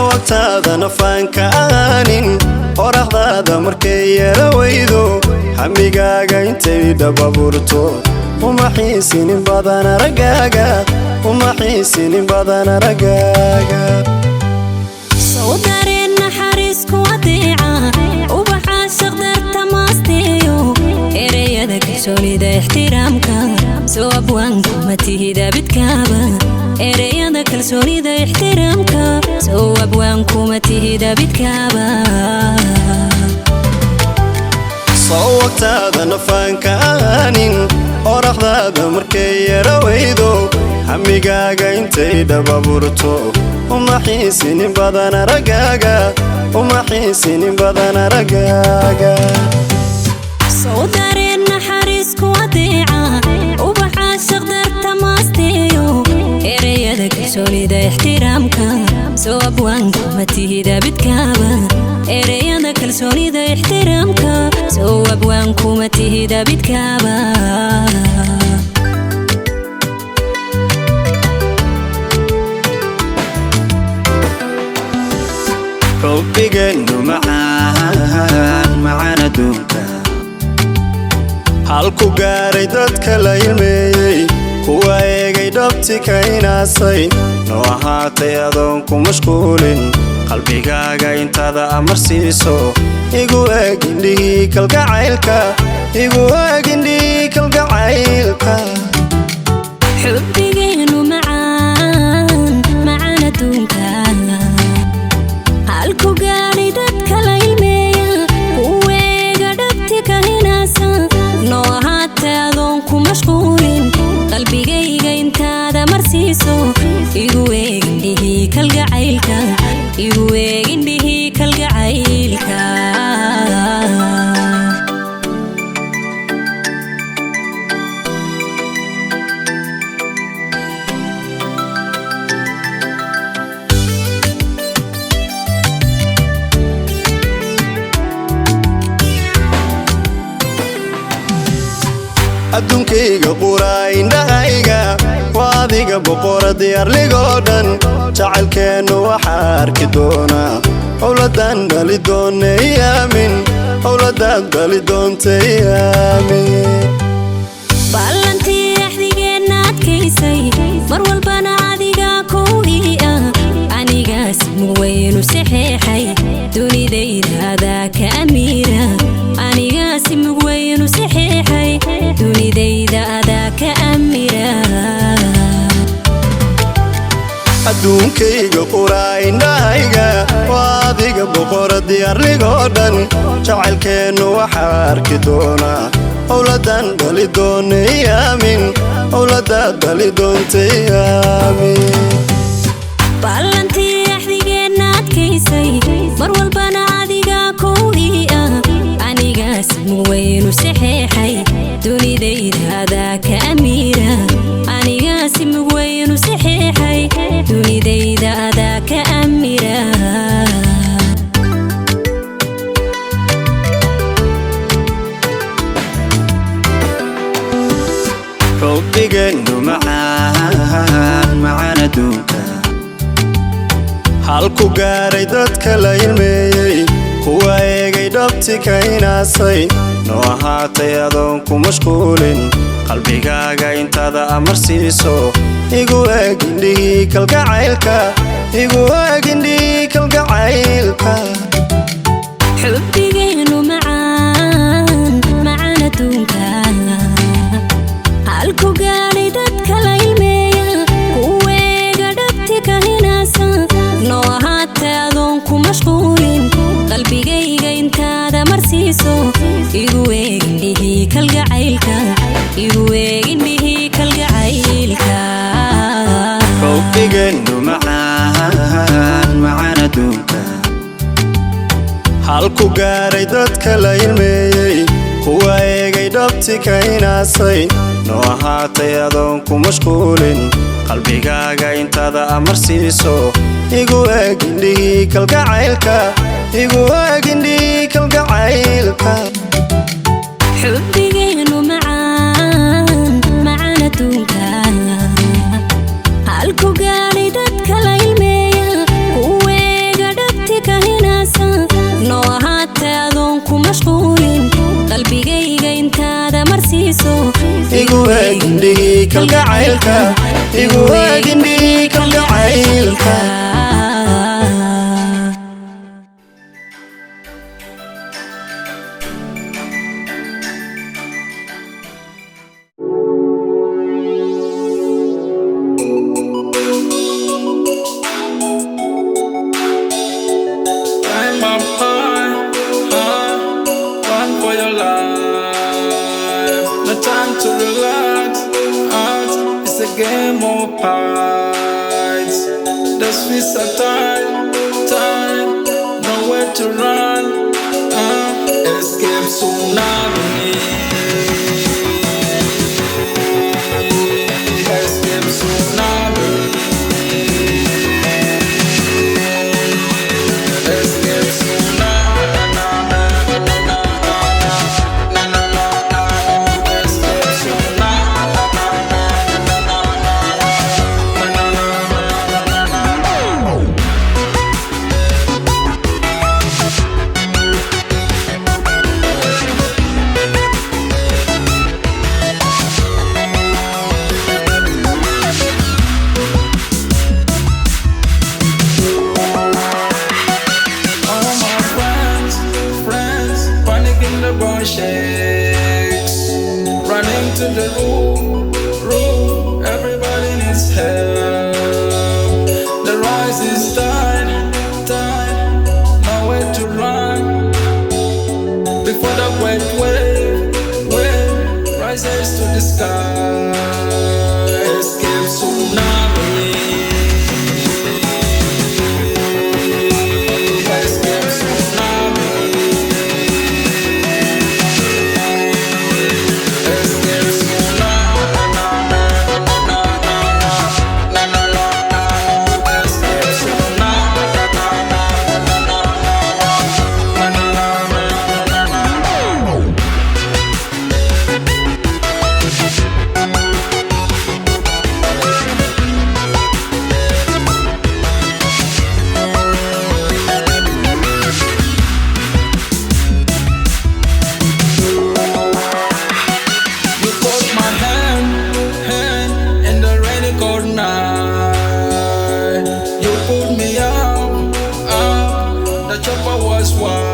صوتاada nafaanka aanin qorraxdaada markay yarawaydo hamigaaga intay dhababurto uma xiisinin badan aragaaga uma xiisinin badan aragaaga صوتارين حارسكو وديعة وبحاشق درت ماستيو إريادك سوليدا احترامك سو أبوانكو ما تهيدا بتكابا إريادك سوليدا احترامك سو أبوانكو ما تهيدا بتكابا صوتاada nafaanka aanin qorraxdaada markay yarawaydo hamigaaga intay dhababurto uma xiisinin badan aragaaga uma xiisinin badan aragaaga صوتارين حارسكو وديعة وبحاشق درت ماستيو إريادك سوليدا احترامك سو أبوانكو ما تهيدا بتكابا إريادك سوليدا احترامك سو أبوانكو ما تهيدا بتكابا حبيقنو معانا دونك halku gaaray dadka la ilmeeyay kuwa eegay dhabti ka inaasay noo ahaatay adoon ku mashquulin qalbigaaga intaada amarsiiso igu eeg indhihii kalgacaylka igu eeg indhihii kalgacaylka حبيقنو معانا دونك halku gaaray dadka la ilmeeyay kuwa eegay dhabti ka inaasay noo ahaatay adoon ku mashquulin qalbigayga intaada marsiiso igu eeg indhihii kalgacaylka igu eeg indhihii kalgacaylka adduunkayga quraa indhahayga waa adiga boqorad yarligoo dhan jacaylkeennu waxaa arki doonaa howladaan dhali doonay aamin howladaan dhali doontay aamin ballantii axdigeenna adkaysay mar walbana adiga kowdii ah anigaas mugweynu saxeexay dunidayda adaa ka amiira anigaas mugweynu saxeexay dunidayda adaa ka amira adduunkayga quraa indhahayga waa adiga boqorad yarligoo dhan jacaylkeennu waxaa arki doonaa howladaan dhali doonay aamin howladaan dhali doontay aamin ballantii axdigeenna adkaysay mar walbana adiga kowdii ah anigaas mugweynu saxeexay dunidayda adaa ka amiira anigaas mugweynu saxeexay dunidayda adaa ka amira حبيقنو معانا دونك halku gaaray dadka la ilmeeyay kuwa eegay dhabti ka inaasay noo ahaatay adoon ku mashquulin qalbigaaga intaada amarsiiso igu eeg indhihii kalgacaylka igu eeg indhihii kalgacaylka حبيقنو معانا دونك halku gaaray dadka la ilmeeyay kuwa eegay dhabti ka inaasay noo ahaatay adoon ku mashquulin qalbigayga intaada marsiiso igu eeg indhihii kalgacaylka igu eeg indhihii kalgacaylka حبيقنو معانا دونك halku gaaray dadka la ilmeeyay kuwa eegay dhabti ka inaasay noo ahaatay adoon ku mashquulin qalbigaaga intaada amarsiiso igu eeg indhihii kalgacaylka igu eeg indhihii kalgacaylka حبيقنو معانا دونك halku gaaray dadka la ilmeeyay kuwa kalgacaylka igu eegindhii kalgacaylka To relax, it's a game of heights. The streets are tight, nowhere to run. Escape tsunami. Escape tsunami. Escape tsunami. Shakes, running to the roof, everybody needs help. The rise is tide, nowhere to run. Before the wave rises to the sky. Escape tsunami. Escape tsunami. You put me up, the chopper was wild.